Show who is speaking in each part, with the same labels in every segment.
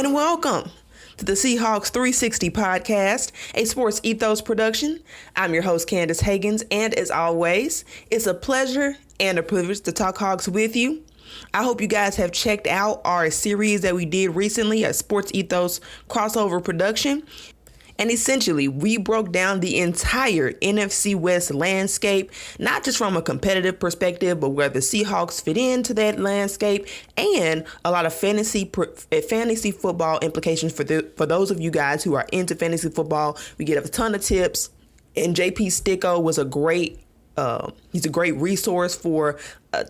Speaker 1: and welcome to the Seahawks360 podcast, a sports ethos production. I'm your host, Candace Higgins, and as always, it's a pleasure and a privilege to talk Hawks with you. I hope you guys have checked out our series that we did recently, a sports ethos crossover production. And essentially, we broke down the entire NFC West landscape, not just from a competitive perspective, but where the Seahawks fit into that landscape, and a lot of fantasy football implications for those of you guys who are into fantasy football. We get a ton of tips, and JP Sticko was he's a great resource for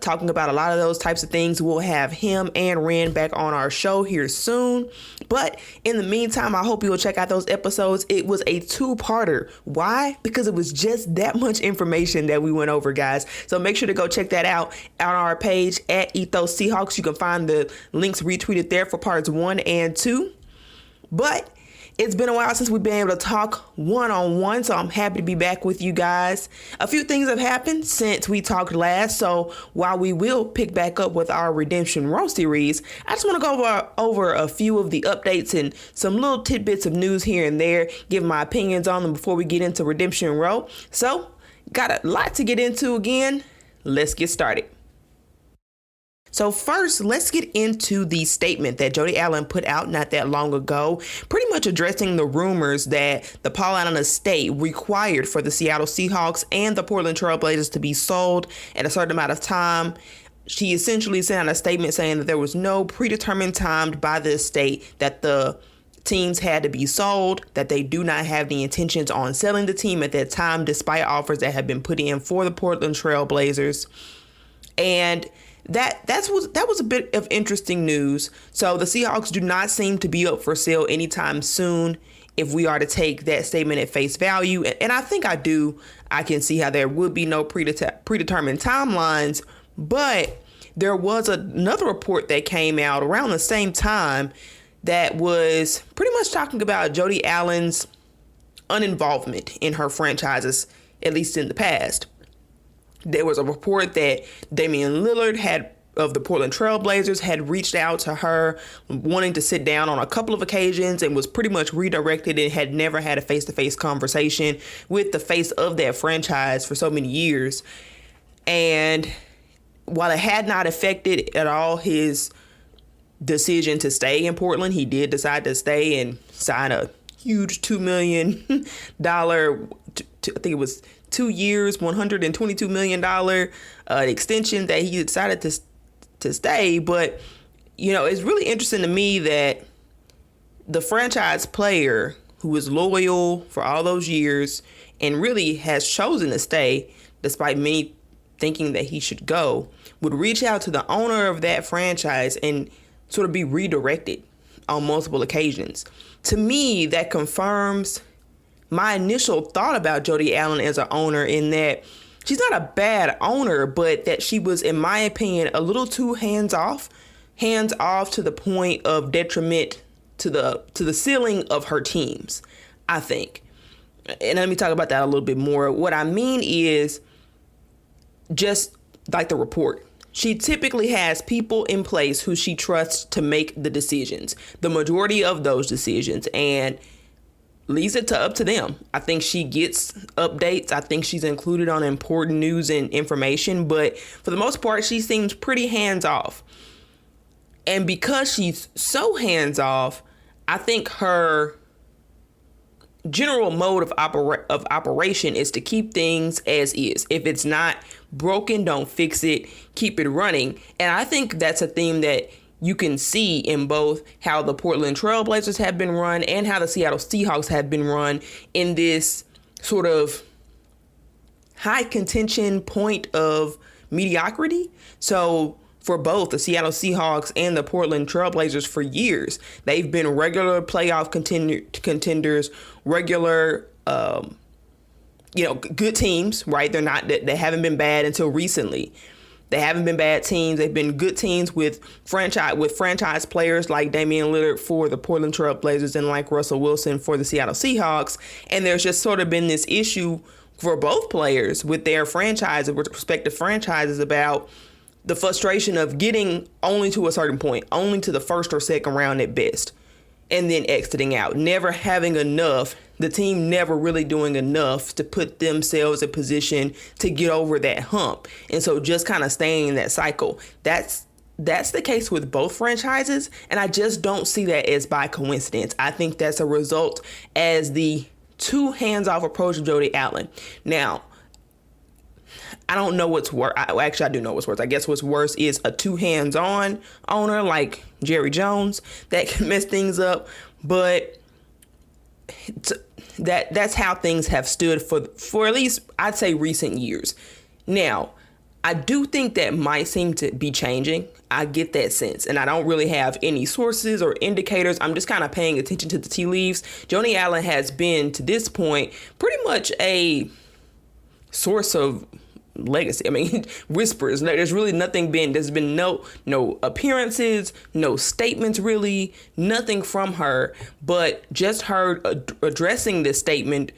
Speaker 1: talking about a lot of those types of things. We'll have him and Ren back on our show here soon. But in the meantime, I hope you'll check out those episodes. It was a two-parter. Why? Because it was just that much information that we went over, guys. So make sure to go check that out on our page at Ethos Seahawks. You can find the links retweeted there for parts 1 and 2. But it's been a while since we've been able to talk one-on-one, so I'm happy to be back with you guys. A few things have happened since we talked last, so while we will pick back up with our Redemption Row series, I just want to go over a few of the updates and some little tidbits of news here and there, give my opinions on them before we get into Redemption Row. So, got a lot to get into again. Let's get started. So first, let's get into the statement that Jody Allen put out not that long ago, pretty much addressing the rumors that the Paul estate required for the Seattle Seahawks and the Portland Trail Blazers to be sold at a certain amount of time. She essentially sent out a statement saying that there was no predetermined time by the estate that the teams had to be sold, that they do not have the intentions on selling the team at that time, despite offers that have been put in for the Portland Trail Blazers. And that was a bit of interesting news. So the Seahawks do not seem to be up for sale anytime soon, if we are to take that statement at face value. And I think I can see how there would be no predetermined timelines. But there was another report that came out around the same time that was pretty much talking about Jody Allen's uninvolvement in her franchises, at least in the past. There was a report that Damian Lillard of the Portland Trail Blazers had reached out to her wanting to sit down on a couple of occasions and was pretty much redirected and had never had a face-to-face conversation with the face of that franchise for so many years. And while it had not affected at all his decision to stay in Portland, he did decide to stay and sign a huge $2 million, I think it was 2 years, $122 million extension that he decided to stay. But, it's really interesting to me that the franchise player who was loyal for all those years and really has chosen to stay, despite many thinking that he should go, would reach out to the owner of that franchise and sort of be redirected on multiple occasions. To me, that confirms my initial thought about Jody Allen as an owner, in that she's not a bad owner, but that she was, in my opinion, a little too hands-off to the point of detriment to the ceiling of her teams, I think. And let me talk about that a little bit more. What I mean is, just like the report, she typically has people in place who she trusts to make the decisions, the majority of those decisions, and leaves it up to them. I think she gets updates. I think she's included on important news and information, but for the most part, she seems pretty hands-off. And because she's so hands-off, I think her general mode of operation is to keep things as is. If it's not broken, don't fix it, keep it running. And I think that's a theme that you can see in both how the Portland Trail Blazers have been run and how the Seattle Seahawks have been run, in this sort of high contention point of mediocrity. So for both the Seattle Seahawks and the Portland Trail Blazers, for years, they've been regular playoff contenders, regular, good teams, right? They haven't been bad until recently. They haven't been bad teams. They've been good teams with franchise players like Damian Lillard for the Portland Trail Blazers and like Russell Wilson for the Seattle Seahawks. And there's just sort of been this issue for both players with their franchises, with respective franchises, about the frustration of getting only to a certain point, only to the first or second round at best. and then exiting out, never having enough, the team never really doing enough to put themselves in position to get over that hump. And so just kind of staying in that cycle. That's the case with both franchises, and I just don't see that as by coincidence. I think that's a result as the two hands-off approach of Jody Allen. Now, I don't know what's worse. Actually, I do know what's worse. I guess what's worse is a two hands-on owner like Jerry Jones that can mess things up. But that's how things have stood for at least, I'd say, recent years. Now, I do think that might seem to be changing. I get that sense. And I don't really have any sources or indicators. I'm just kind of paying attention to the tea leaves. Jody Allen has been, to this point, pretty much a source of legacy. I mean, whispers. There's really nothing there's been no appearances, no statements really, nothing from her, but just her addressing this statement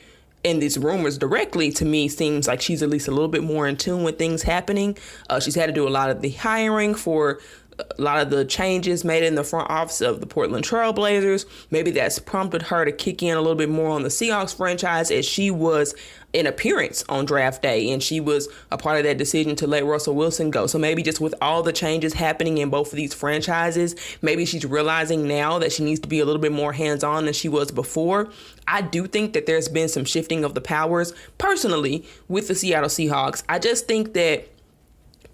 Speaker 1: and these rumors directly, to me, seems like she's at least a little bit more in tune with things happening. She's had to do a lot of the hiring for a lot of the changes made in the front office of the Portland Trail Blazers. Maybe that's prompted her to kick in a little bit more on the Seahawks franchise, as she was an appearance on draft day, and she was a part of that decision to let Russell Wilson go. So maybe just with all the changes happening in both of these franchises, maybe she's realizing now that she needs to be a little bit more hands-on than she was before. I do think that there's been some shifting of the powers personally with the Seattle Seahawks. I just think that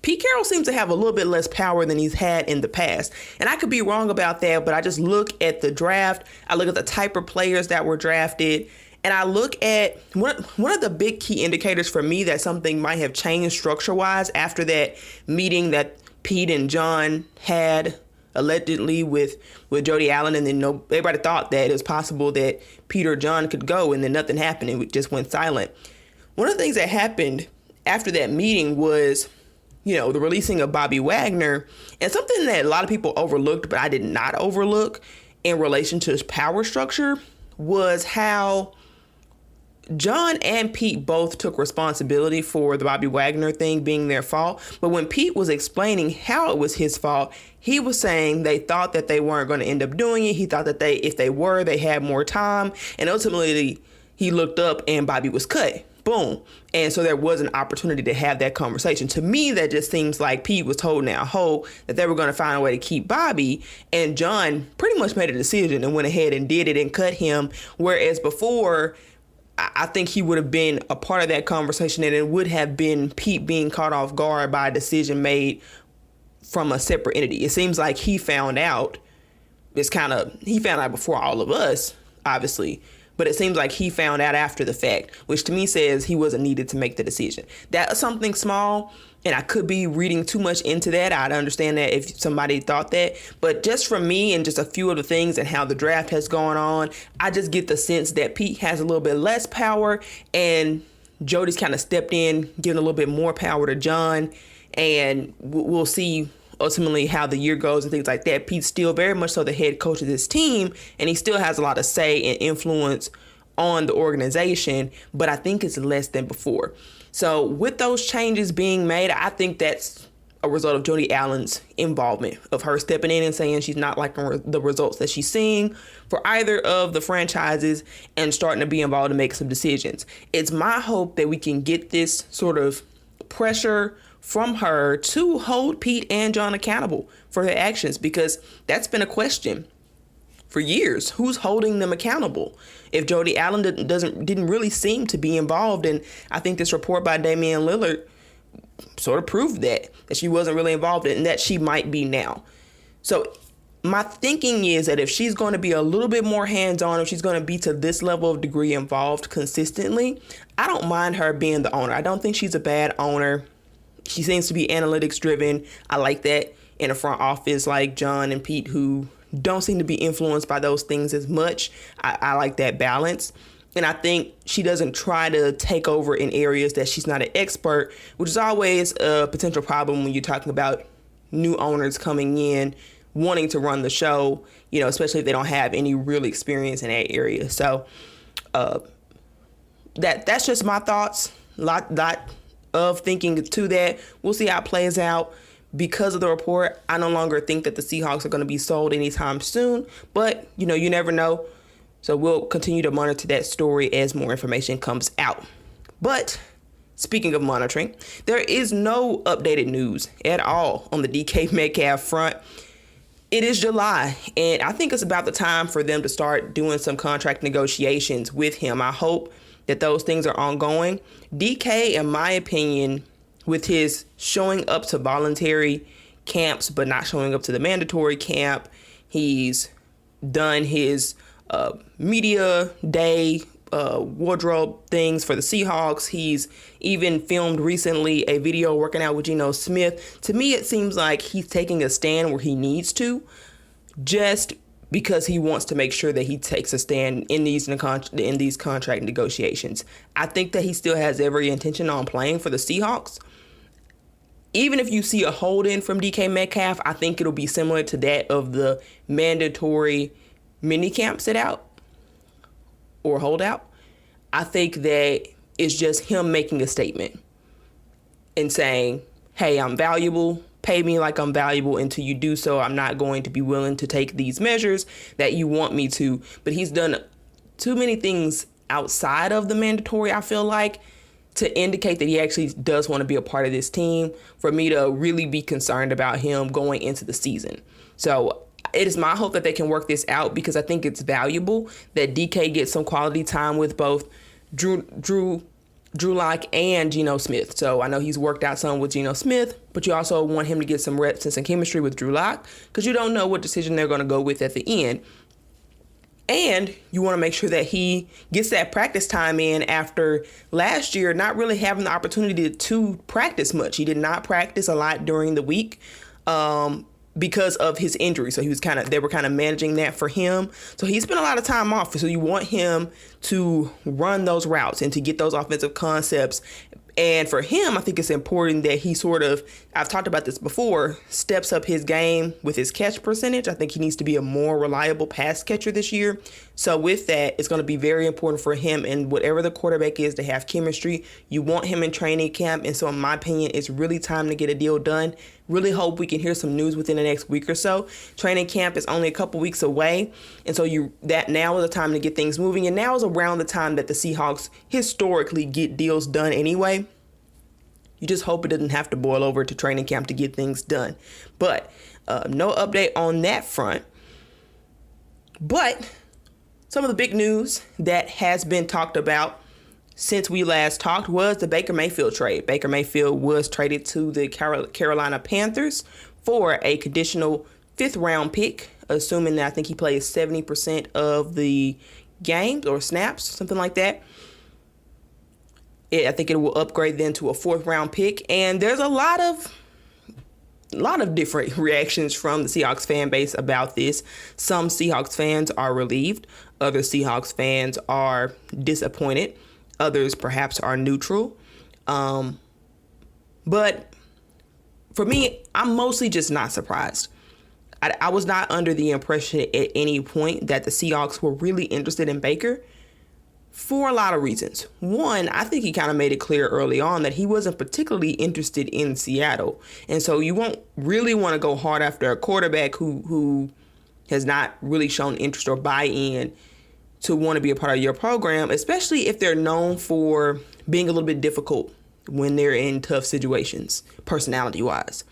Speaker 1: Pete Carroll seems to have a little bit less power than he's had in the past. And I could be wrong about that, but I just look at the draft. I look at the type of players that were drafted. And I look at one of the big key indicators for me that something might have changed structure-wise after that meeting that Pete and John had allegedly with Jody Allen. And then everybody thought that it was possible that Pete or John could go, and then nothing happened. It just went silent. One of the things that happened after that meeting was, the releasing of Bobby Wagner, and something that a lot of people overlooked, but I did not overlook in relation to his power structure, was how John and Pete both took responsibility for the Bobby Wagner thing being their fault. But when Pete was explaining how it was his fault, he was saying they thought that they weren't going to end up doing it. He thought that if they were, they had more time. And ultimately, he looked up and Bobby was cut. Boom. And so there was an opportunity to have that conversation. To me, that just seems like Pete was told now that they were going to find a way to keep Bobby, and John pretty much made a decision and went ahead and did it and cut him. Whereas before, I think he would have been a part of that conversation, and it would have been Pete being caught off guard by a decision made from a separate entity. It seems like he found out before all of us, obviously. But it seems like he found out after the fact, which to me says he wasn't needed to make the decision. That's something small, and I could be reading too much into that. I'd understand that if somebody thought that. But just from me and just a few of the things and how the draft has gone on, I just get the sense that Pete has a little bit less power, and Jody's kind of stepped in, giving a little bit more power to John. And we'll see ultimately how the year goes and things like that. Pete's still very much so the head coach of this team, and he still has a lot of say and influence on the organization, but I think it's less than before. So with those changes being made, I think that's a result of Jody Allen's involvement, of her stepping in and saying she's not liking the results that she's seeing for either of the franchises and starting to be involved and make some decisions. It's my hope that we can get this sort of pressure from her to hold Pete and John accountable for their actions, because that's been a question for years. Who's holding them accountable? If Jody Allen didn't really seem to be involved, and I think this report by Damian Lillard sort of proved that she wasn't really involved in, and that she might be now. So my thinking is that if she's going to be a little bit more hands-on, if she's going to be to this level of degree involved consistently, I don't mind her being the owner. I don't think she's a bad owner. She seems to be analytics driven. I like that in a front office like John and Pete, who don't seem to be influenced by those things as much. I like that balance. And I think she doesn't try to take over in areas that she's not an expert, which is always a potential problem when you're talking about new owners coming in, wanting to run the show, especially if they don't have any real experience in that area. So that's just my thoughts. Lot of thinking to that. We'll see how it plays out. because of the report, I no longer think that the Seahawks are going to be sold anytime soon. But, you never know. So we'll continue to monitor that story as more information comes out. But speaking of monitoring, there is no updated news at all on the DK Metcalf front. It is July, and I think it's about the time for them to start doing some contract negotiations with him. I hope that those things are ongoing. DK, in my opinion, with his showing up to voluntary camps but not showing up to the mandatory camp, he's done his media day wardrobe things for the Seahawks. He's even filmed recently a video working out with Geno Smith. To me, it seems like he's taking a stand where he needs to, just because he wants to make sure that he takes a stand in these contract negotiations. I think that he still has every intention on playing for the Seahawks. Even if you see a hold-in from DK Metcalf, I think it'll be similar to that of the mandatory minicamp sit-out or holdout. I think that it's just him making a statement and saying, hey, I'm valuable. Pay me like I'm valuable. Until you do so, I'm not going to be willing to take these measures that you want me to. But he's done too many things outside of the mandatory, I feel like, to indicate that he actually does want to be a part of this team for me to really be concerned about him going into the season. So it is my hope that they can work this out, because I think it's valuable that DK gets some quality time with both Drew Lock and Geno Smith. So I know he's worked out some with Geno Smith, but you also want him to get some reps and some chemistry with Drew Lock, because you don't know what decision they're going to go with at the end. And you want to make sure that he gets that practice time in after last year not really having the opportunity to practice much. He did not practice a lot during the week because of his injury. So they were kind of managing that for him. So he spent a lot of time off. So you want him to run those routes and to get those offensive concepts. And for him, I think it's important that he I've talked about this before, steps up his game with his catch percentage. I think he needs to be a more reliable pass catcher this year. So with that, it's going to be very important for him and whatever the quarterback is to have chemistry. You want him in training camp. And so in my opinion, it's really time to get a deal done. Really hope we can hear some news within the next week or so. Training camp is only a couple weeks away. And so that now is the time to get things moving. And now is around the time that the Seahawks historically get deals done anyway. You just hope it doesn't have to boil over to training camp to get things done. But no update on that front. But some of the big news that has been talked about since we last talked was the Baker Mayfield trade. Baker Mayfield was traded to the Carolina Panthers for a conditional 5th round pick, assuming that I think he plays 70% of the games or snaps, something like that. I think it will upgrade then to a 4th round pick. And there's a lot of different reactions from the Seahawks fan base about this. Some Seahawks fans are relieved. Other Seahawks fans are disappointed. Others perhaps are neutral. But for me, I'm mostly just not surprised. I was not under the impression at any point that the Seahawks were really interested in Baker for a lot of reasons. One, I think he kind of made it clear early on that he wasn't particularly interested in Seattle. And so you won't really want to go hard after a quarterback who has not really shown interest or buy-in to want to be a part of your program, especially if they're known for being a little bit difficult when they're in tough situations, personality-wise.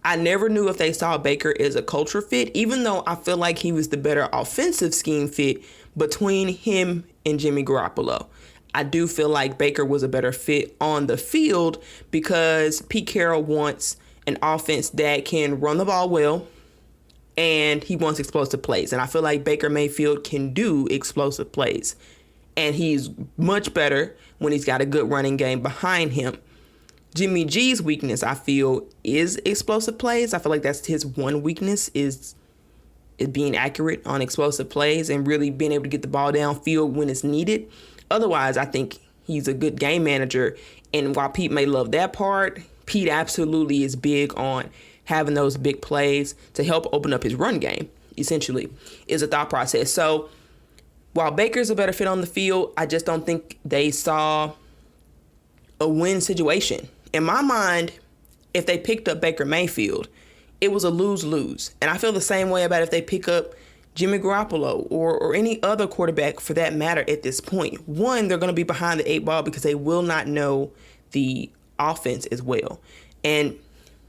Speaker 1: I never knew if they saw Baker as a culture fit, even though I feel like he was the better offensive scheme fit between him and Jimmy Garoppolo. I do feel like Baker was a better fit on the field because Pete Carroll wants an offense that can run the ball well, and he wants explosive plays. And I feel like Baker Mayfield can do explosive plays. And he's much better when he's got a good running game behind him. Jimmy G's weakness, I feel, is explosive plays. I feel like that's his one weakness is being accurate on explosive plays and really being able to get the ball downfield when it's needed. Otherwise, I think he's a good game manager. And while Pete may love that part, Pete absolutely is big on having those big plays to help open up his run game, essentially, is a thought process. So while Baker's a better fit on the field, I just don't think they saw a win situation. In my mind, if they picked up Baker Mayfield, it was a lose-lose. And I feel the same way about if they pick up Jimmy Garoppolo or any other quarterback for that matter at this point. One, they're going to be behind the eight ball because they will not know the offense as well. And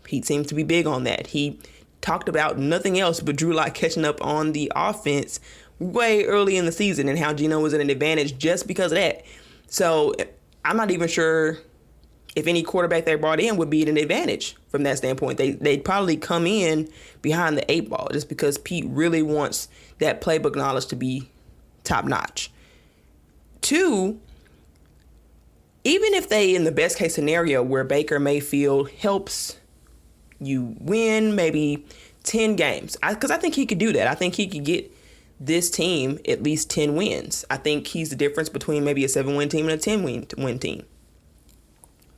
Speaker 1: he seems to be big on that. He talked about nothing else but Drew Lock catching up on the offense way early in the season and how Geno was at an advantage just because of that. So I'm not even sure if any quarterback they brought in would be at an advantage from that standpoint. They'd probably come in behind the eight ball just because Pete really wants that playbook knowledge to be top notch. Two, even if they, in the best case scenario where Baker Mayfield helps you win maybe 10 games, because I think he could do that. I think he could get this team at least 10 wins. I think he's the difference between maybe a 7-win team and a 10-win team.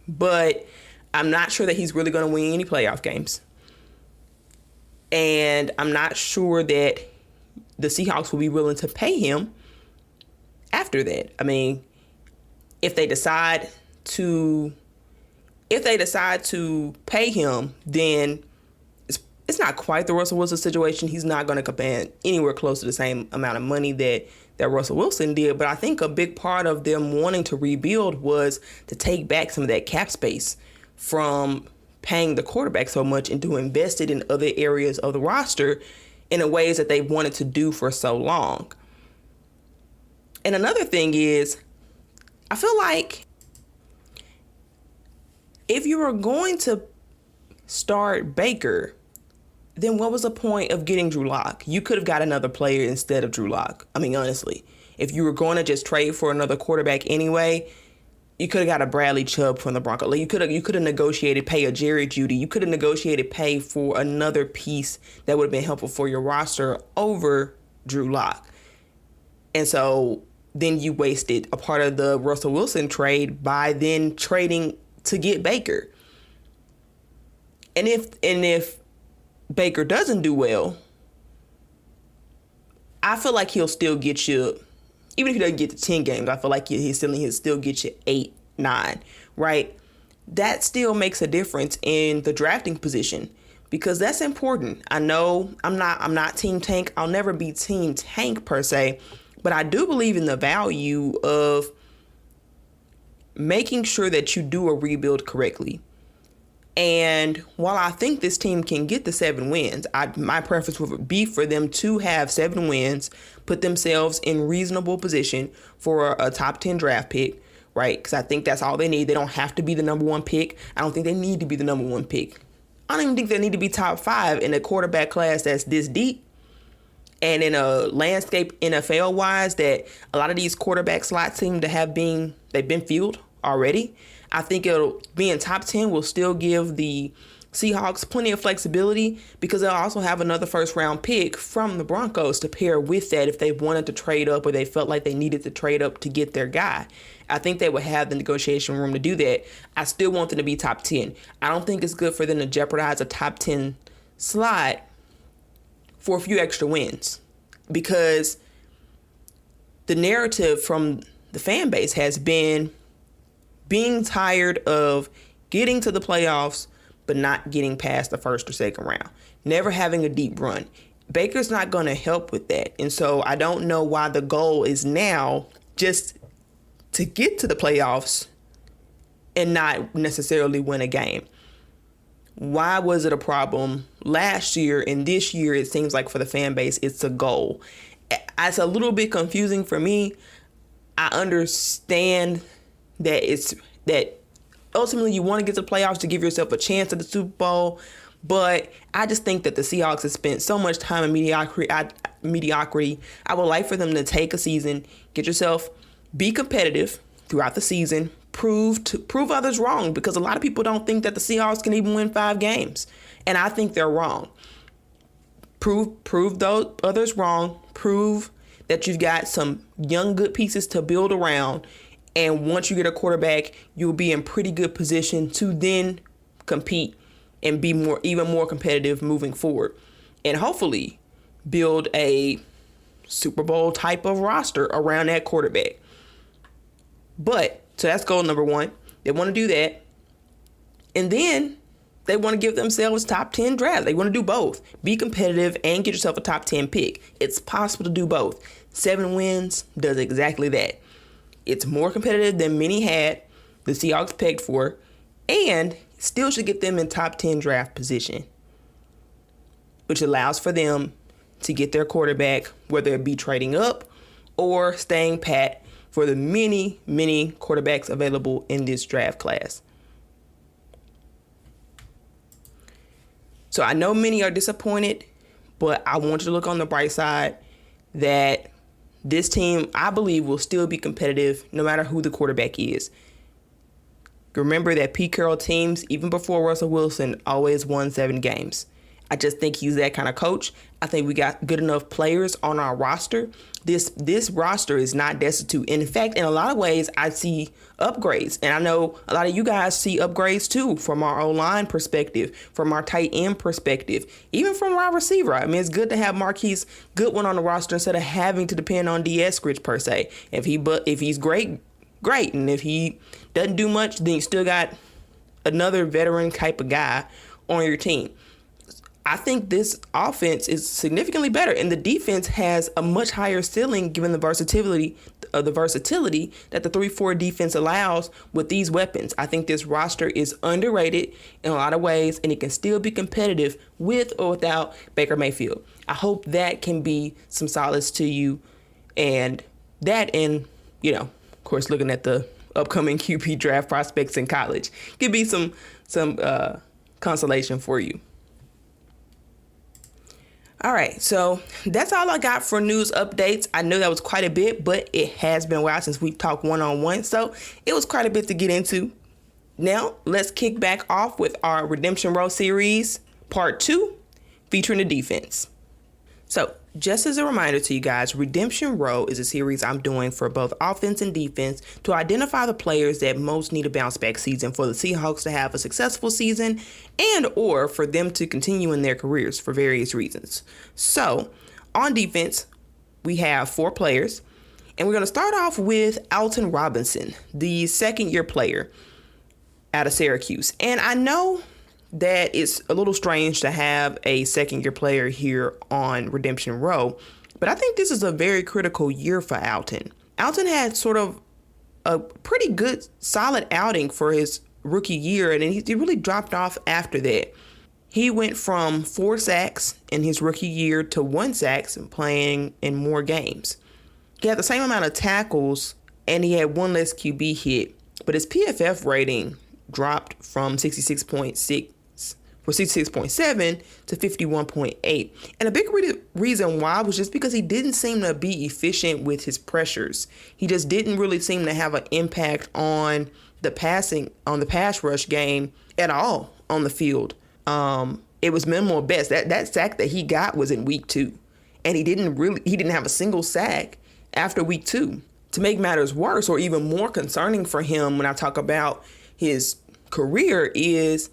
Speaker 1: But I'm not sure that he's really going to win any playoff games. And I'm not sure that the Seahawks will be willing to pay him after that. I mean, if they decide to pay him, then it's not quite the Russell Wilson situation. He's not going to command anywhere close to the same amount of money that Russell Wilson did. But I think a big part of them wanting to rebuild was to take back some of that cap space from paying the quarterback so much and to invest it in other areas of the roster in the ways that they wanted to do for so long. And another thing is, I feel like if you were going to start Baker, then what was the point of getting Drew Lock? You could have got another player instead of Drew Lock. I mean, honestly, if you were going to just trade for another quarterback anyway, you could have got a Bradley Chubb from the Broncos. Like you could have negotiated pay a Jerry Jeudy. You could have negotiated pay for another piece that would have been helpful for your roster over Drew Lock. And so then you wasted a part of the Russell Wilson trade by then trading to get Baker. And if Baker doesn't do well, I feel like he'll still get you, even if he doesn't get to 10 games, I feel like he'll still get you 8, 9, right? That still makes a difference in the drafting position because that's important. I know I'm not Team Tank. I'll never be Team Tank per se, but I do believe in the value of making sure that you do a rebuild correctly. And while I think this team can get the 7 wins, my preference would be for them to have 7 wins, put themselves in reasonable position for a top 10 draft pick, right? Because I think that's all they need. They don't have to be the number 1 pick. I don't think they need to be the number 1 pick. I don't even think they need to be top 5 in a quarterback class that's this deep. And in a landscape NFL-wise that a lot of these quarterback slots seem to have they've been filled already. I think being top 10 will still give the Seahawks plenty of flexibility because they'll also have another first-round pick from the Broncos to pair with that if they wanted to trade up or they felt like they needed to trade up to get their guy. I think they would have the negotiation room to do that. I still want them to be top 10. I don't think it's good for them to jeopardize a top 10 slot for a few extra wins because the narrative from the fan base has been being tired of getting to the playoffs but not getting past the first or second round, never having a deep run. Baker's not going to help with that. And so I don't know why the goal is now just to get to the playoffs and not necessarily win a game. Why was it a problem last year and this year? It seems like for the fan base, it's a goal. It's a little bit confusing for me. I understand that ultimately you want to get to the playoffs to give yourself a chance at the Super Bowl. But I just think that the Seahawks have spent so much time in mediocrity. I would like for them to take a season, be competitive throughout the season, prove others wrong, because a lot of people don't think that the Seahawks can even win 5 games. And I think they're wrong. Prove those others wrong. Prove that you've got some young, good pieces to build around. And once you get a quarterback, you'll be in pretty good position to then compete and be even more competitive moving forward. And hopefully build a Super Bowl type of roster around that quarterback. So that's goal number 1. They want to do that. And then they want to give themselves top 10 draft. They want to do both. Be competitive and get yourself a top 10 pick. It's possible to do both. 7 wins does exactly that. It's more competitive than many had the Seahawks pegged for, and still should get them in top 10 draft position, which allows for them to get their quarterback, whether it be trading up or staying pat for the many, many quarterbacks available in this draft class. So I know many are disappointed, but I want you to look on the bright side that this team, I believe, will still be competitive no matter who the quarterback is. Remember that Pete Carroll teams, even before Russell Wilson, always won 7 games. I just think he's that kind of coach. I think we got good enough players on our roster. This roster is not destitute. In fact, in a lot of ways, I see upgrades. And I know a lot of you guys see upgrades too, from our O-line perspective, from our tight end perspective, even from our receiver. I mean, it's good to have Marquise Goodwin on the roster instead of having to depend on D. Eskridge per se. If he's great. And if he doesn't do much, then you still got another veteran type of guy on your team. I think this offense is significantly better, and the defense has a much higher ceiling given the versatility that the 3-4 defense allows with these weapons. I think this roster is underrated in a lot of ways, and it can still be competitive with or without Baker Mayfield. I hope that can be some solace to you, and of course, looking at the upcoming QB draft prospects in college could be some consolation for you. All right, so that's all I got for news updates. I know that was quite a bit, but it has been a while since we've talked one-on-one, so it was quite a bit to get into. Now, let's kick back off with our Redemption Row series, part 2, featuring the defense. So, just as a reminder to you guys, Redemption Row is a series I'm doing for both offense and defense to identify the players that most need a bounce back season for the Seahawks to have a successful season and or for them to continue in their careers for various reasons. So, on defense, we have 4 players, and we're going to start off with Alton Robinson, the second-year player out of Syracuse. And I know that it's a little strange to have a second-year player here on Redemption Row, but I think this is a very critical year for Alton. Alton had sort of a pretty good, solid outing for his rookie year, and he really dropped off after that. He went from 4 sacks in his rookie year to 1 sack and playing in more games. He had the same amount of tackles, and he had 1 less QB hit, but his PFF rating dropped from 66.7 to 51.8. And a big reason why was just because he didn't seem to be efficient with his pressures. He just didn't really seem to have an impact on the pass rush game at all on the field. It was minimal at best. That sack that he got was in week 2, and he didn't have a single sack after week 2. To make matters worse, or even more concerning for him when I talk about his career, is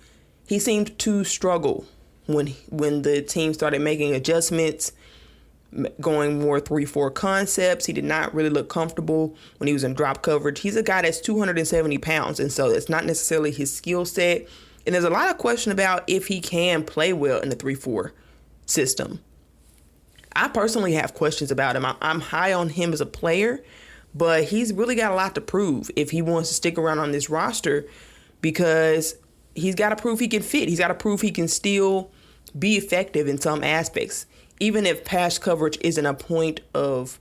Speaker 1: he seemed to struggle when the team started making adjustments, going more 3-4 concepts. He did not really look comfortable when he was in drop coverage. He's a guy that's 270 pounds, and so it's not necessarily his skill set. And there's a lot of question about if he can play well in the 3-4 system. I personally have questions about him. I'm high on him as a player, but he's really got a lot to prove if he wants to stick around on this roster, because he's got to prove he can fit. He's got to prove he can still be effective in some aspects. Even if pass coverage isn't a point of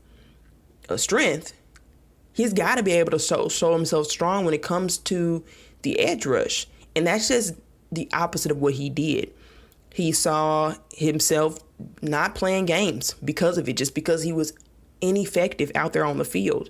Speaker 1: strength, he's got to be able to show himself strong when it comes to the edge rush. And that's just the opposite of what he did. He saw himself not playing games because of it, just because he was ineffective out there on the field.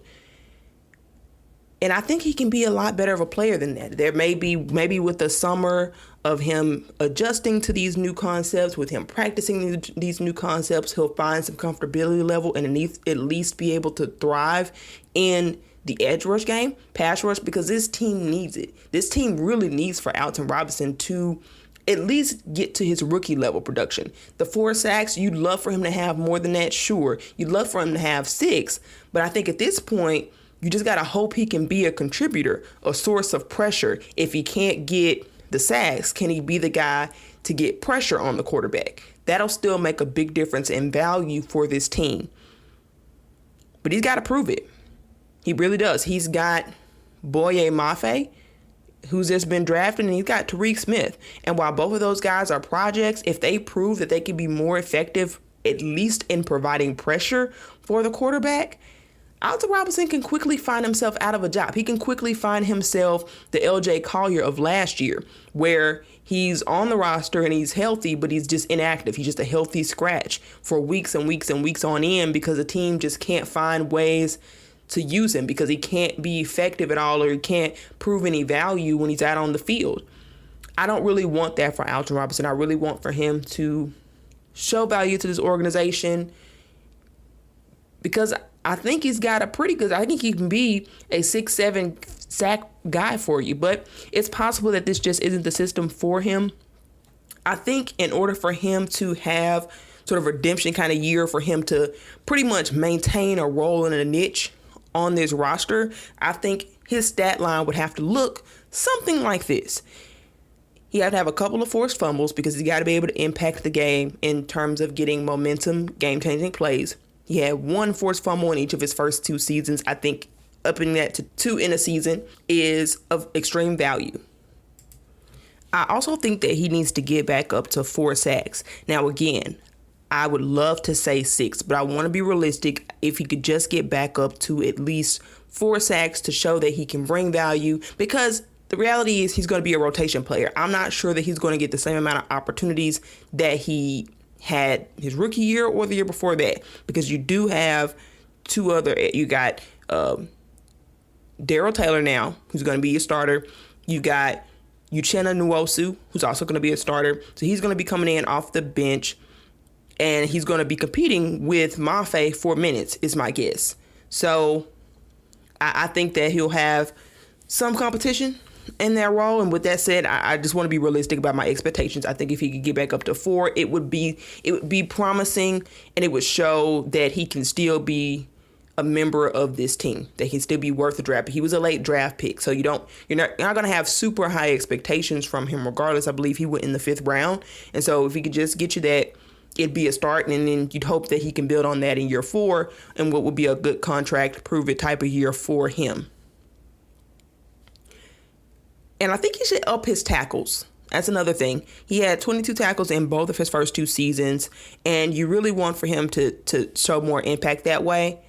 Speaker 1: And I think he can be a lot better of a player than that. There maybe with the summer of him adjusting to these new concepts, with him practicing these new concepts, he'll find some comfortability level and at least be able to thrive in the edge rush game, pass rush, because this team needs it. This team really needs for Alton Robinson to at least get to his rookie level production. The 4 sacks, you'd love for him to have more than that, sure. You'd love for him to have 6, but I think at this point, you just got to hope he can be a contributor, a source of pressure. If he can't get the sacks? Can he be the guy to get pressure on the quarterback? That'll still make a big difference in value for this team. But he's got to prove it. He really does. He's got Boye Mafe, who's just been drafted, and he's got Tariq Smith. And while both of those guys are projects, if they prove that they can be more effective, at least in providing pressure for the quarterback, Alton Robinson can quickly find himself out of a job. He can quickly find himself the LJ Collier of last year, where he's on the roster and he's healthy, but he's just inactive. He's just a healthy scratch for weeks and weeks and weeks on end because the team just can't find ways to use him because he can't be effective at all or he can't prove any value when he's out on the field. I don't really want that for Alton Robinson. I really want for him to show value to this organization because I think he's got a pretty good, I think he can be a 6-7 sack guy for you, but it's possible that this just isn't the system for him. I think in order for him to have sort of redemption kind of year, for him to pretty much maintain a role in a niche on this roster, I think his stat line would have to look something like this. He had to have a couple of forced fumbles because he's got to be able to impact the game in terms of getting momentum, game-changing plays. He had one forced fumble in each of his first 2 seasons. I think upping that to 2 in a season is of extreme value. I also think that he needs to get back up to 4 sacks. Now, again, I would love to say 6, but I want to be realistic. If he could just get back up to at least 4 sacks to show that he can bring value, because the reality is he's going to be a rotation player. I'm not sure that he's going to get the same amount of opportunities that he had his rookie year or the year before that, because you do have 2 other, you got Darrell Taylor now, who's going to be a starter. You got Uchenna Nwosu, who's also going to be a starter. So he's going to be coming in off the bench, and he's going to be competing with Mafe for minutes, is my guess. So I think that he'll have some competition in that role. And with that said, I just want to be realistic about my expectations. I think if he could get back up to 4, it would be promising, and it would show that he can still be a member of this team, that he can still be worth the draft. He was a late draft pick, so you're not going to have super high expectations from him regardless. I believe he went in the 5th round. And so if he could just get you that, it'd be a start, and then you'd hope that he can build on that in year 4 and what would be a good contract, prove it type of year for him. And I think he should up his tackles. That's another thing. He had 22 tackles in both of his first 2 seasons, and you really want for him to show more impact that way.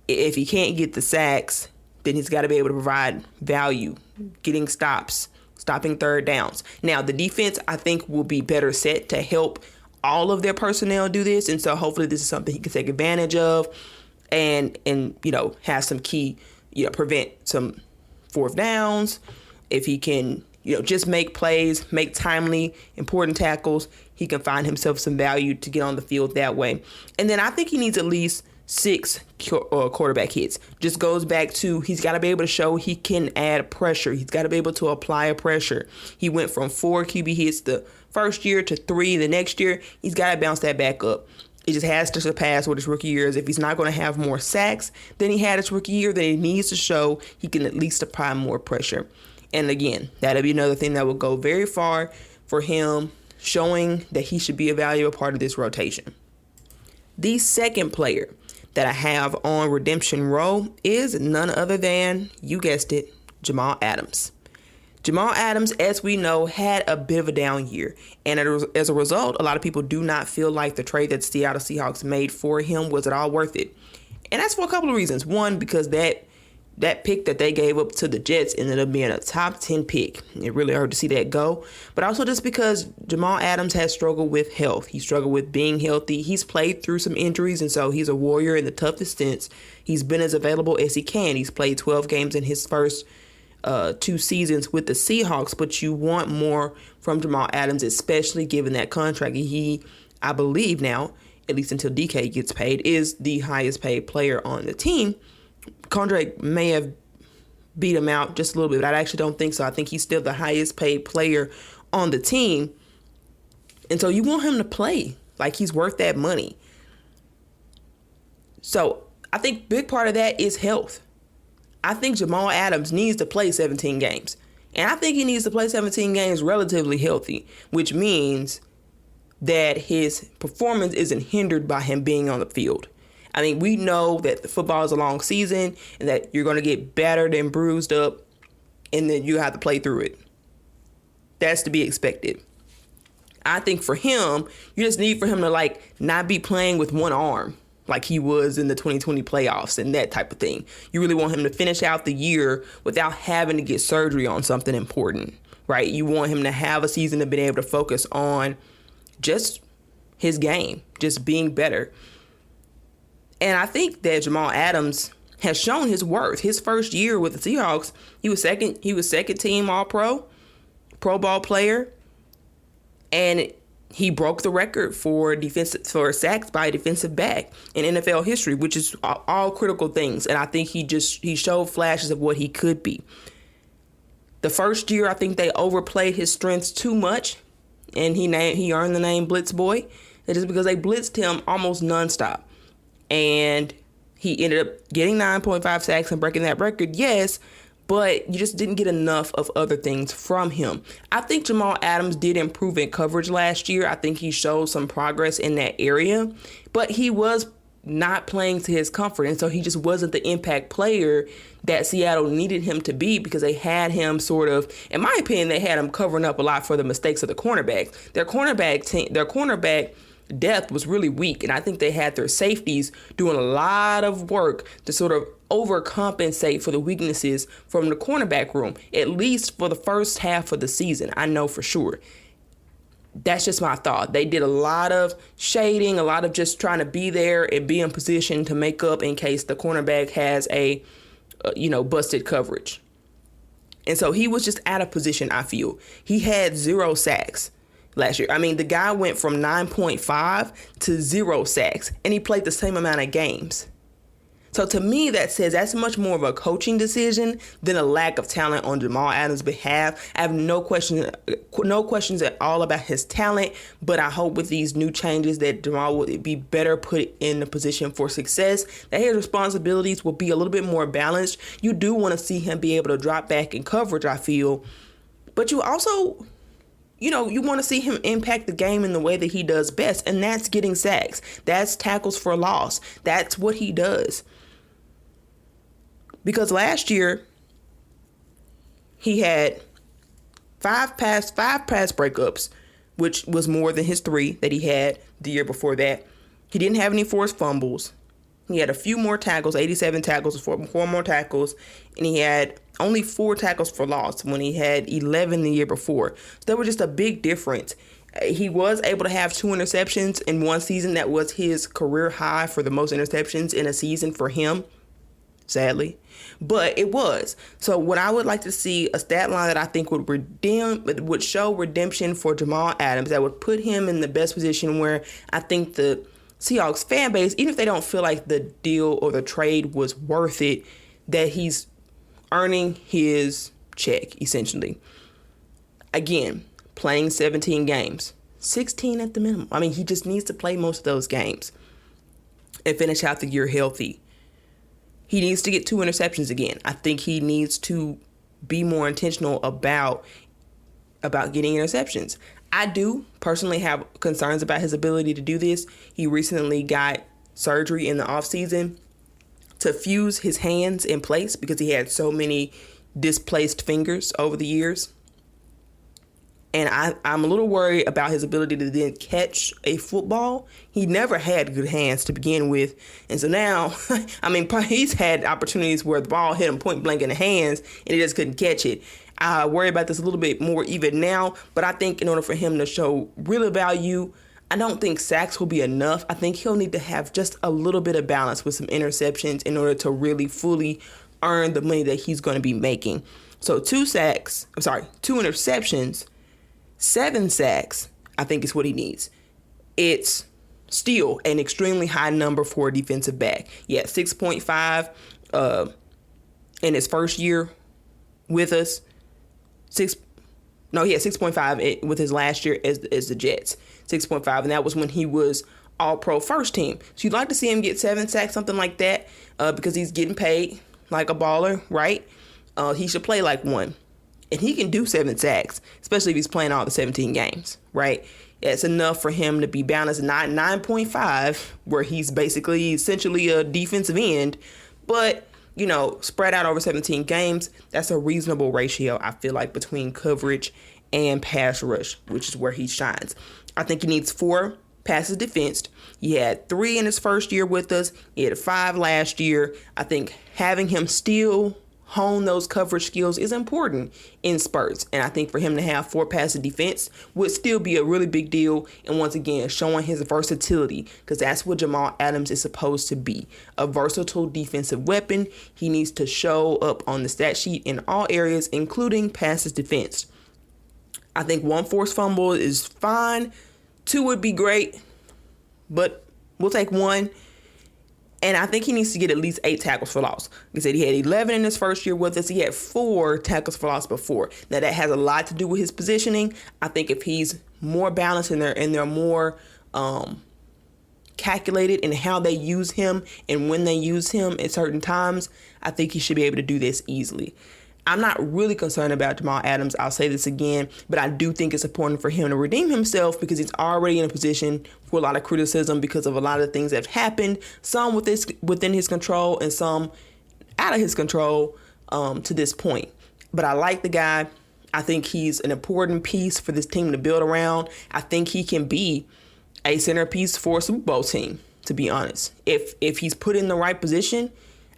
Speaker 1: If he can't get the sacks, then he's got to be able to provide value, getting stops, stopping third downs. Now, the defense, I think, will be better set to help all of their personnel do this, and so hopefully this is something he can take advantage of and have some key, prevent some 4th downs. If he can, just make plays, make timely, important tackles, he can find himself some value to get on the field that way. And then I think he needs at least 6 quarterback hits. Just goes back to he's got to be able to show he can add pressure. He's got to be able to apply a pressure. He went from 4 QB hits the first year to 3 the next year. He's got to bounce that back up. It just has to surpass what his rookie year is. If he's not going to have more sacks than he had his rookie year, then he needs to show he can at least apply more pressure. And again, that'll be another thing that will go very far for him, showing that he should be a valuable part of this rotation. The second player that I have on redemption row is none other than, you guessed it, Jamal Adams. Jamal Adams, as we know, had a bit of a down year. And as a result, a lot of people do not feel like the trade that the Seattle Seahawks made for him was at all worth it. And that's for a couple of reasons. One, because that pick that they gave up to the Jets ended up being a top 10 pick. It really hurt to see that go. But also just because Jamal Adams has struggled with health. He struggled with being healthy. He's played through some injuries, and so he's a warrior in the toughest sense. He's been as available as he can. He's played 12 games in his first 2 seasons with the Seahawks, but you want more from Jamal Adams, especially given that contract. He, I believe now, at least until DK gets paid, is the highest paid player on the team. Contract may have beat him out just a little bit, but I actually don't think so. I think he's still the highest paid player on the team. And so you want him to play like he's worth that money. So I think big part of that is health. I think Jamal Adams needs to play 17 games. And I think he needs to play 17 games relatively healthy, which means that his performance isn't hindered by him being on the field. I mean, we know that the football is a long season and that you're going to get battered and bruised up and then you have to play through it. That's to be expected. I think for him, you just need for him to not be playing with one arm like he was in the 2020 playoffs and that type of thing. You really want him to finish out the year without having to get surgery on something important, right? You want him to have a season to be able to focus on just his game, just being better. And I think that Jamal Adams has shown his worth. His first year with the Seahawks, he was second team All-Pro, Pro Bowl player, and he broke the record for sacks by a defensive back in NFL history, which is all critical things. And I think he showed flashes of what he could be. The first year, I think they overplayed his strengths too much, and he earned the name Blitz Boy. That is because they blitzed him almost nonstop. And he ended up getting 9.5 sacks and breaking that record, yes, but you just didn't get enough of other things from him. I think Jamal Adams did improve in coverage last year. I think he showed some progress in that area, but he was not playing to his comfort, and so he just wasn't the impact player that Seattle needed him to be, because they had him sort of, in my opinion, they had him covering up a lot for the mistakes of the cornerbacks. Their cornerback depth was really weak, and I think they had their safeties doing a lot of work to sort of overcompensate for the weaknesses from the cornerback room, at least for the first half of the season. I know for sure. That's just my thought. They did a lot of shading, a lot of just trying to be there and be in position to make up in case the cornerback has a, busted coverage. And so he was just out of position, I feel. He had 0 sacks last year. I mean, the guy went from 9.5 to 0 sacks, and he played the same amount of games. So to me, that says that's much more of a coaching decision than a lack of talent on Jamal Adams' behalf. I have no questions at all about his talent, but I hope with these new changes that Jamal will be better put in a position for success, that his responsibilities will be a little bit more balanced. You do want to see him be able to drop back in coverage, I feel, but you also, you want to see him impact the game in the way that he does best, and that's getting sacks. That's tackles for loss. That's what he does. Because last year, he had five pass breakups, which was more than his 3 that he had the year before that. He didn't have any forced fumbles. He had a few more tackles, 87 tackles, 4 more tackles, and he had only 4 tackles for loss when he had 11 the year before. So that was just a big difference. He was able to have 2 interceptions in one season. That was his career high for the most interceptions in a season for him, sadly. But it was. So what I would like to see, a stat line that I think would show redemption for Jamal Adams, that would put him in the best position where I think the Seahawks fan base, even if they don't feel like the deal or the trade was worth it, that he's earning his check, essentially. Again, playing 17 games, 16 at the minimum. I mean, he just needs to play most of those games and finish out the year healthy. He needs to get 2 interceptions again. I think he needs to be more intentional about getting interceptions. I do personally have concerns about his ability to do this. He recently got surgery in the offseason to fuse his hands in place because he had so many displaced fingers over the years. And I'm a little worried about his ability to then catch a football. He never had good hands to begin with. And so now, I mean, he's had opportunities where the ball hit him point blank in the hands and he just couldn't catch it. I worry about this a little bit more even now. But I think in order for him to show real value, I don't think sacks will be enough. I think he'll need to have just a little bit of balance with some interceptions in order to really fully earn the money that he's going to be making. So 2 interceptions, 7 sacks, I think is what he needs. It's still an extremely high number for a defensive back. Yeah, 6.5 in his first year with us. 6.5 with his last year as the Jets. 6.5, and that was when he was All-Pro first team. So you'd like to see him get 7 sacks, something like that, because he's getting paid like a baller, right? He should play like one. And he can do 7 sacks, especially if he's playing all the 17 games, right? It's enough for him to be balanced, not 9.5, where he's basically essentially a defensive end. But, spread out over 17 games, that's a reasonable ratio, I feel like, between coverage and pass rush, which is where he shines. I think he needs 4 passes defensed. He had 3 in his first year with us. He had 5 last year. I think having him still hone those coverage skills is important in spurts. And I think for him to have 4 passes defense would still be a really big deal. And once again, showing his versatility, because that's what Jamal Adams is supposed to be, a versatile defensive weapon. He needs to show up on the stat sheet in all areas, including passes defense. I think 1 forced fumble is fine. 2 would be great, but we'll take 1. And I think he needs to get at least 8 tackles for loss. Like I said, he had 11 in his first year with us. He had 4 tackles for loss before. Now, that has a lot to do with his positioning. I think if he's more balanced and they're more calculated in how they use him and when they use him at certain times, I think he should be able to do this easily. I'm not really concerned about Jamal Adams. I'll say this again, but I do think it's important for him to redeem himself because he's already in a position for a lot of criticism because of a lot of things that have happened, some within his control and some out of his control to this point. But I like the guy. I think he's an important piece for this team to build around. I think he can be a centerpiece for a Super Bowl team, to be honest. If he's put in the right position,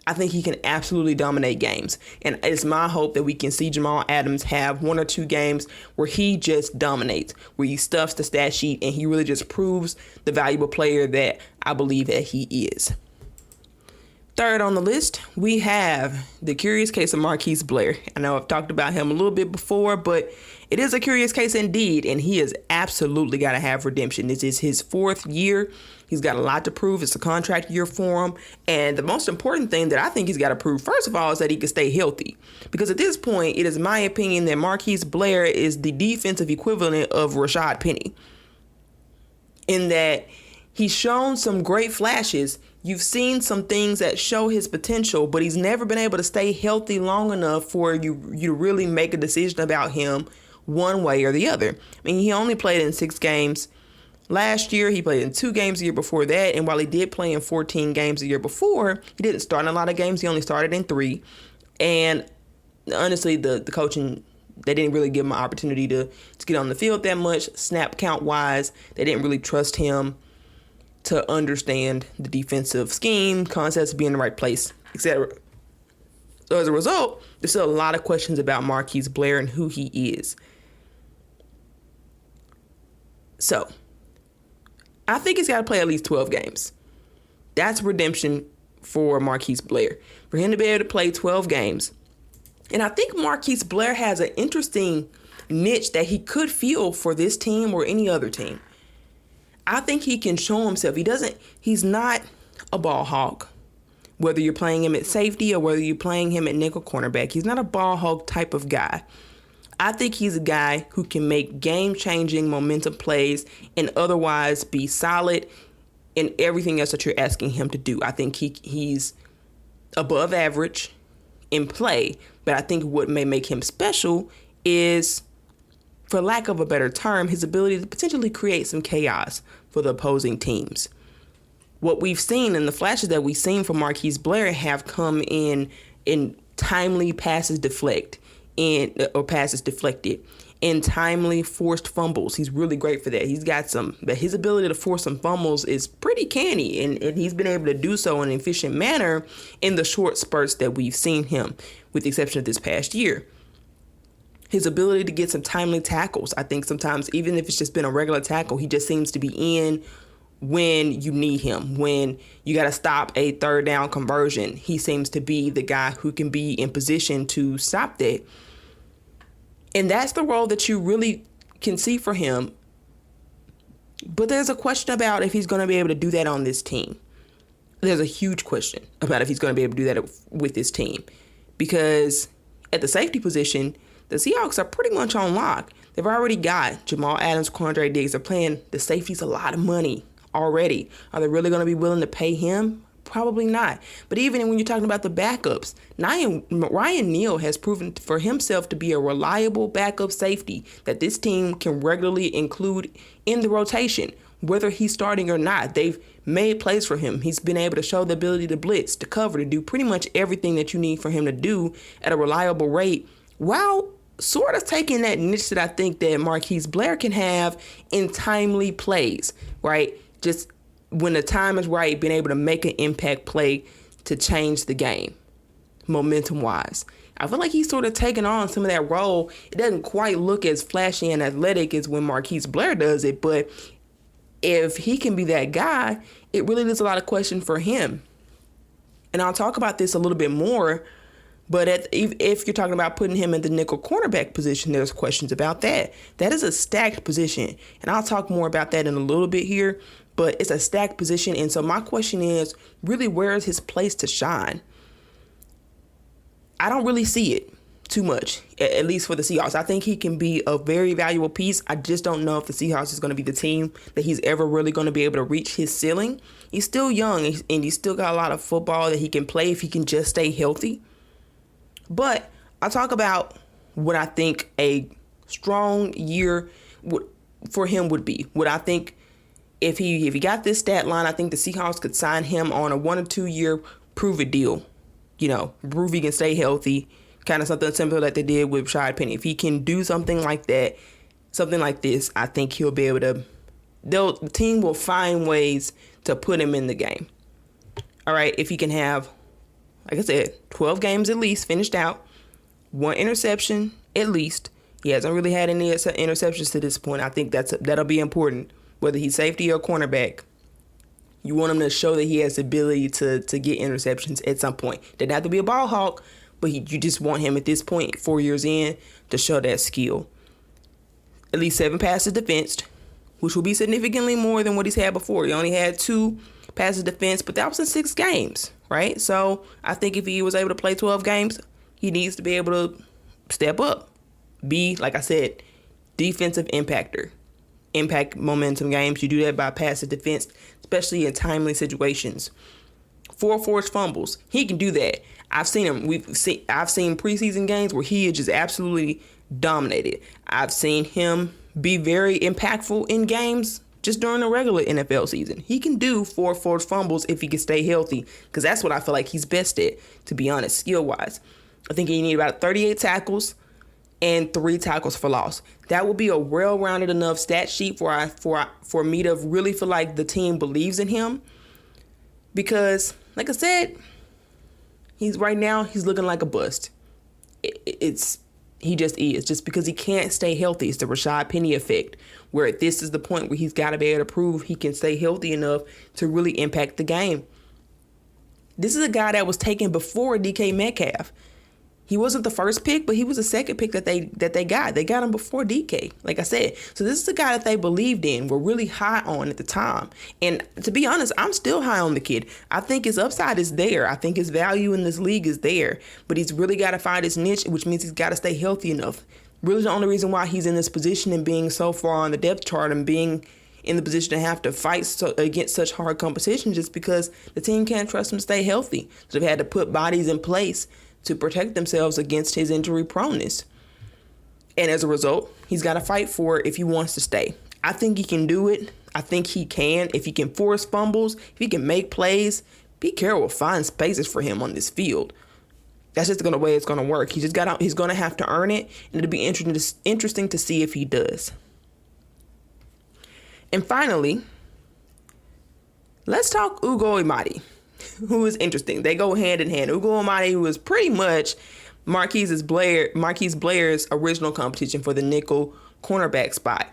Speaker 1: I think he can absolutely dominate games. And it's my hope that we can see Jamal Adams have 1 or 2 games where he just dominates, where he stuffs the stat sheet and he really just proves the valuable player that I believe that he is. Third on the list, we have the curious case of Marquise Blair. I know I've talked about him a little bit before, but it is a curious case indeed, and he has absolutely got to have redemption. This is his 4th year. He's got a lot to prove. It's a contract year for him. And the most important thing that I think he's got to prove, first of all, is that he can stay healthy. Because at this point, it is my opinion that Marquise Blair is the defensive equivalent of Rashad Penny. In that he's shown some great flashes. You've seen some things that show his potential, but he's never been able to stay healthy long enough for you to really make a decision about him one way or the other. I mean, he only played in 6 games last year. He played in 2 games the year before that. And while he did play in 14 games the year before, he didn't start in a lot of games. He only started in 3. And honestly, the coaching, they didn't really give him an opportunity to get on the field that much. Snap count wise, they didn't really trust him to understand the defensive scheme, concepts, be in the right place, etc. So as a result, there's still a lot of questions about Marquise Blair and who he is. So I think he's got to play at least 12 games. That's redemption for Marquise Blair. For him to be able to play 12 games. And I think Marquise Blair has an interesting niche that he could fill for this team or any other team. I think he can show himself. He's not a ball hog. Whether you're playing him at safety or whether you're playing him at nickel cornerback, he's not a ball hog type of guy. I think he's a guy who can make game-changing momentum plays and otherwise be solid in everything else that you're asking him to do. I think he's above average in play, but I think what may make him special is, for lack of a better term, his ability to potentially create some chaos for the opposing teams. What we've seen and the flashes that we've seen from Marquise Blair have come in timely passes deflected, in timely forced fumbles. He's really great for that. His ability to force some fumbles is pretty canny, and he's been able to do so in an efficient manner in the short spurts that we've seen him, with the exception of this past year. His ability to get some timely tackles. I think sometimes, even if it's just been a regular tackle, he just seems to be in when you need him. When you got to stop a 3rd down conversion, he seems to be the guy who can be in position to stop that. And that's the role that you really can see for him. But there's a question about if he's going to be able to do that on this team. There's a huge question about if he's going to be able to do that with this team. Because at the safety position, the Seahawks are pretty much on lock. They've already got Jamal Adams, Quandre Diggs. They're paying the safeties a lot of money already. Are they really going to be willing to pay him Probably not. But even when you're talking about the backups, Ryan Neal has proven for himself to be a reliable backup safety that this team can regularly include in the rotation, whether he's starting or not. They've made plays for him. He's been able to show the ability to blitz, to cover, to do pretty much everything that you need for him to do at a reliable rate, while sort of taking that niche that I think that Marquise Blair can have in timely plays, right? Just when the time is right, being able to make an impact play to change the game, momentum-wise. I feel like he's sort of taken on some of that role. It doesn't quite look as flashy and athletic as when Marquise Blair does it, but if he can be that guy, it really leaves a lot of question for him. And I'll talk about this a little bit more, but if you're talking about putting him in the nickel cornerback position, there's questions about that. That is a stacked position, and I'll talk more about that in a little bit here, but it's a stacked position, and so my question is, really, where is his place to shine? I don't really see it too much, at least for the Seahawks. I think he can be a very valuable piece. I just don't know if the Seahawks is going to be the team that he's ever really going to be able to reach his ceiling. He's still young, and he's still got a lot of football that he can play if he can just stay healthy. But I'll talk about what I think a strong year for him would be. What I think if he got this stat line, I think the Seahawks could sign him on a 1 or 2 year prove-it deal. Prove he can stay healthy. Kind of something similar like they did with Rashad Penny. If he can do something like that, something like this, I think he'll be able to. The team will find ways to put him in the game. All right, if he can have, like I said, 12 games at least finished out, 1 interception at least. He hasn't really had any interceptions to this point. I think that'll be important, whether he's safety or cornerback. You want him to show that he has the ability to get interceptions at some point. Doesn't have to be a ball hawk, but you just want him at this point, 4 years in, to show that skill. At least 7 passes defensed, which will be significantly more than what he's had before. He only had 2 passes defensed, but that was in 6 games, right? So I think if he was able to play 12 games, he needs to be able to step up. Be, like I said, defensive impactor. Impact momentum games. You do that by passive defense, especially in timely situations. 4 forced fumbles. He can do that. I've seen him. I've seen preseason games where he is just absolutely dominated. I've seen him be very impactful in games just during the regular NFL season. He can do 4 forced fumbles if he can stay healthy, because that's what I feel like he's best at, to be honest, skill-wise. I think he need about 38 tackles and 3 tackles for loss. That would be a well-rounded enough stat sheet for me to really feel like the team believes in him. Because, like I said, he's looking like a bust. He just is. Just because he can't stay healthy. It's the Rashad Penny effect, where this is the point where he's got to be able to prove he can stay healthy enough to really impact the game. This is a guy that was taken before DK Metcalf. He wasn't the first pick, but he was the second pick that they got. They got him before DK, like I said. So this is a guy that they believed in, were really high on at the time. And to be honest, I'm still high on the kid. I think his upside is there. I think his value in this league is there. But he's really got to find his niche, which means he's got to stay healthy enough. Really the only reason why he's in this position and being so far on the depth chart and being in the position to have to fight against such hard competition just because the team can't trust him to stay healthy. So they've had to put bodies in place to protect themselves against his injury proneness. And as a result, he's got to fight for it if he wants to stay. I think he can do it. I think he can. If he can force fumbles, if he can make plays, be careful, find spaces for him on this field. That's just the way it's going to work. He's going to have to earn it, and it'll be interesting to see if he does. And finally, let's talk Ugo Amadi, who is interesting. They go hand in hand. Ugo Amadi, who is pretty much Marquise Blair's original competition for the nickel cornerback spot.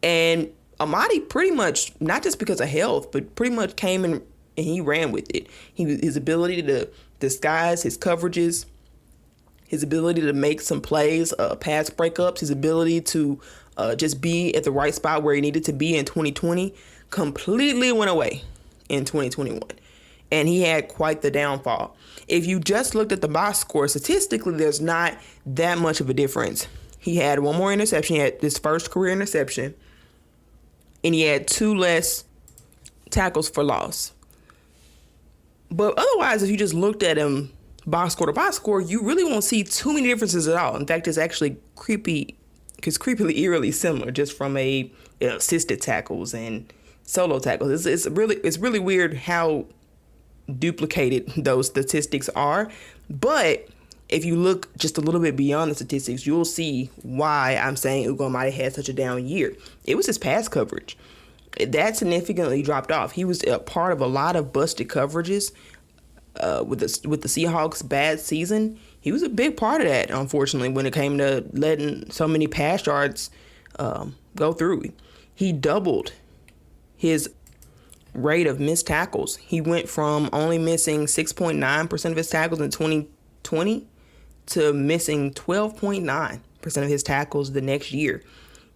Speaker 1: And Amadi pretty much, not just because of health, but pretty much came in and he ran with it. His ability to disguise his coverages, his ability to make some plays, pass breakups, his ability to just be at the right spot where he needed to be in 2020 completely went away in 2021. And he had quite the downfall. If you just looked at the box score, statistically, there's not that much of a difference. He had 1 more interception. He had his first career interception. And he had 2 less tackles for loss. But otherwise, if you just looked at him box score to box score, you really won't see too many differences at all. In fact, it's actually creepily eerily similar just from assisted tackles and solo tackles. It's really weird how duplicated those statistics are. But if you look just a little bit beyond the statistics, you'll see why I'm saying Ugo Amadi had such a down year. It was his pass coverage. That significantly dropped off. He was a part of a lot of busted coverages with the Seahawks' bad season. He was a big part of that, unfortunately, when it came to letting so many pass yards go through. He doubled his rate of missed tackles. He went from only missing 6.9% of his tackles in 2020 to missing 12.9% of his tackles the next year.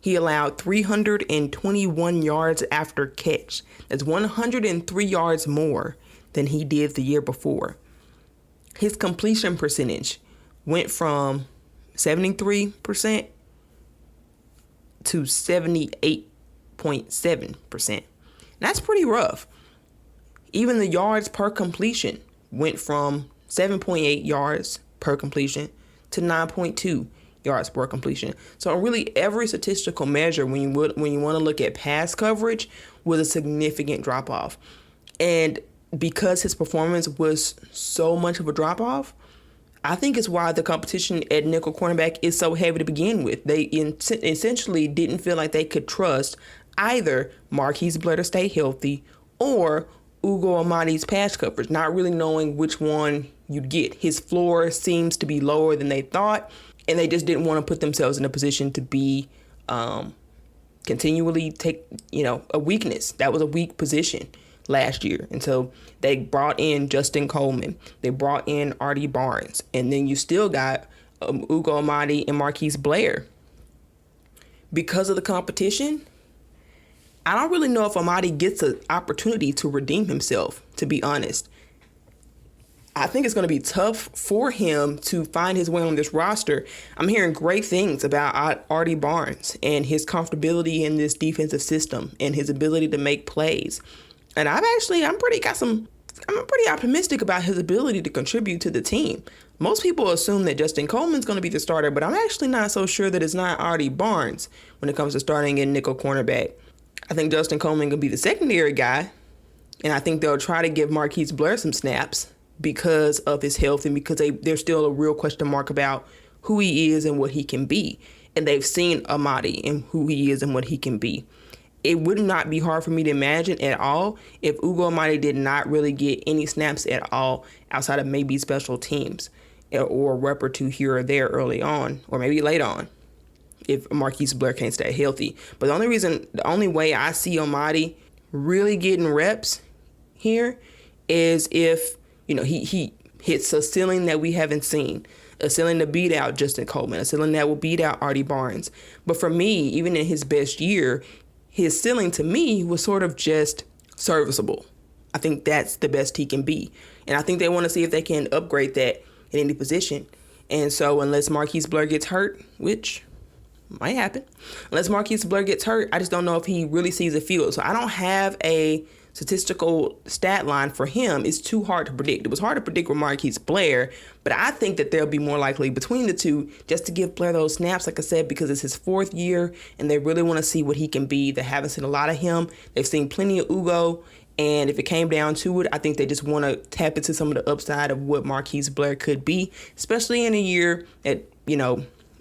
Speaker 1: He allowed 321 yards after catch. That's 103 yards more than he did the year before. His completion percentage went from 73% to 78.7%. That's pretty rough. Even the yards per completion went from 7.8 yards per completion to 9.2 yards per completion. So really every statistical measure when you want to look at pass coverage was a significant drop off. And because his performance was so much of a drop off, I think it's why the competition at nickel cornerback is so heavy to begin with. They essentially didn't feel like they could trust either Marquise Blair to stay healthy or Ugo Amadi's pass coverage, not really knowing which one you'd get. His floor seems to be lower than they thought, and they just didn't want to put themselves in a position to be continually take, a weakness. That was a weak position last year. And so they brought in Justin Coleman. They brought in Artie Barnes. And then you still got Ugo Amadi and Marquise Blair. Because of the competition, I don't really know if Amadi gets an opportunity to redeem himself, to be honest. I think it's going to be tough for him to find his way on this roster. I'm hearing great things about Artie Barnes and his comfortability in this defensive system and his ability to make plays. And I'm pretty optimistic about his ability to contribute to the team. Most people assume that Justin Coleman's going to be the starter, but I'm actually not so sure that it's not Artie Barnes when it comes to starting in nickel cornerback. I think Justin Coleman will be the secondary guy, and I think they'll try to give Marquise Blair some snaps because of his health and because there's still a real question mark about who he is and what he can be. And they've seen Amadi and who he is and what he can be. It would not be hard for me to imagine at all if Ugo Amadi did not really get any snaps at all outside of maybe special teams or a rep or two here or there early on or maybe late on if Marquise Blair can't stay healthy. But the only way I see Amadi really getting reps here is if he hits a ceiling that we haven't seen, a ceiling to beat out Justin Coleman, a ceiling that will beat out Artie Barnes. But for me, even in his best year, his ceiling to me was sort of just serviceable. I think that's the best he can be. And I think they want to see if they can upgrade that in any position. And so unless Marquise Blair gets hurt, which might happen, unless Marquise Blair gets hurt, I just don't know if he really sees the field. So I don't have a statistical stat line for him. It's too hard to predict. It was hard to predict with Marquise Blair, but I think that they'll be more likely between the two just to give Blair those snaps, like I said, because it's his fourth year and they really want to see what he can be. They haven't seen a lot of him. They've seen plenty of Ugo, and if it came down to it, I think they just want to tap into some of the upside of what Marquise Blair could be, especially in a year that,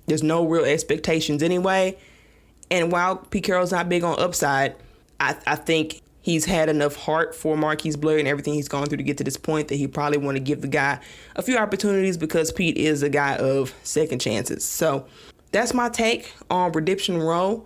Speaker 1: there's no real expectations anyway. And while Pete Carroll's not big on upside, I think he's had enough heart for Marquise Blair and everything he's gone through to get to this point that he probably want to give the guy a few opportunities because Pete is a guy of second chances. So that's my take on Redemption Row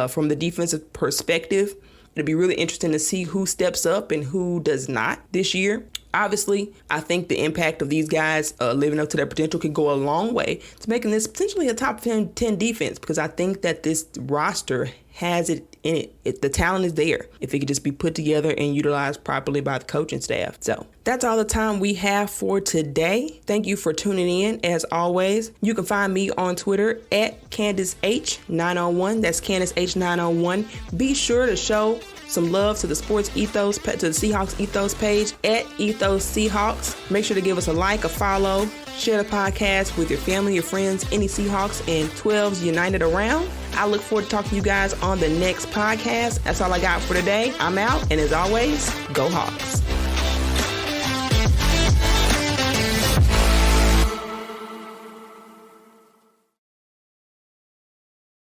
Speaker 1: from the defensive perspective. It'll be really interesting to see who steps up and who does not this year. Obviously, I think the impact of these guys living up to their potential could go a long way to making this potentially a top 10 defense because I think that this roster has it in it. The talent is there if it could just be put together and utilized properly by the coaching staff. So that's all the time we have for today. Thank you for tuning in. As always, you can find me on Twitter at CandaceH901. That's CandaceH901. Be sure to show some love to the Sports Ethos, to the Seahawks Ethos page at Ethos Seahawks. Make sure to give us a like, a follow, share the podcast with your family, your friends, any Seahawks and 12s united around. I look forward to talking to you guys on the next podcast. That's all I got for today. I'm out, and as always, go Hawks.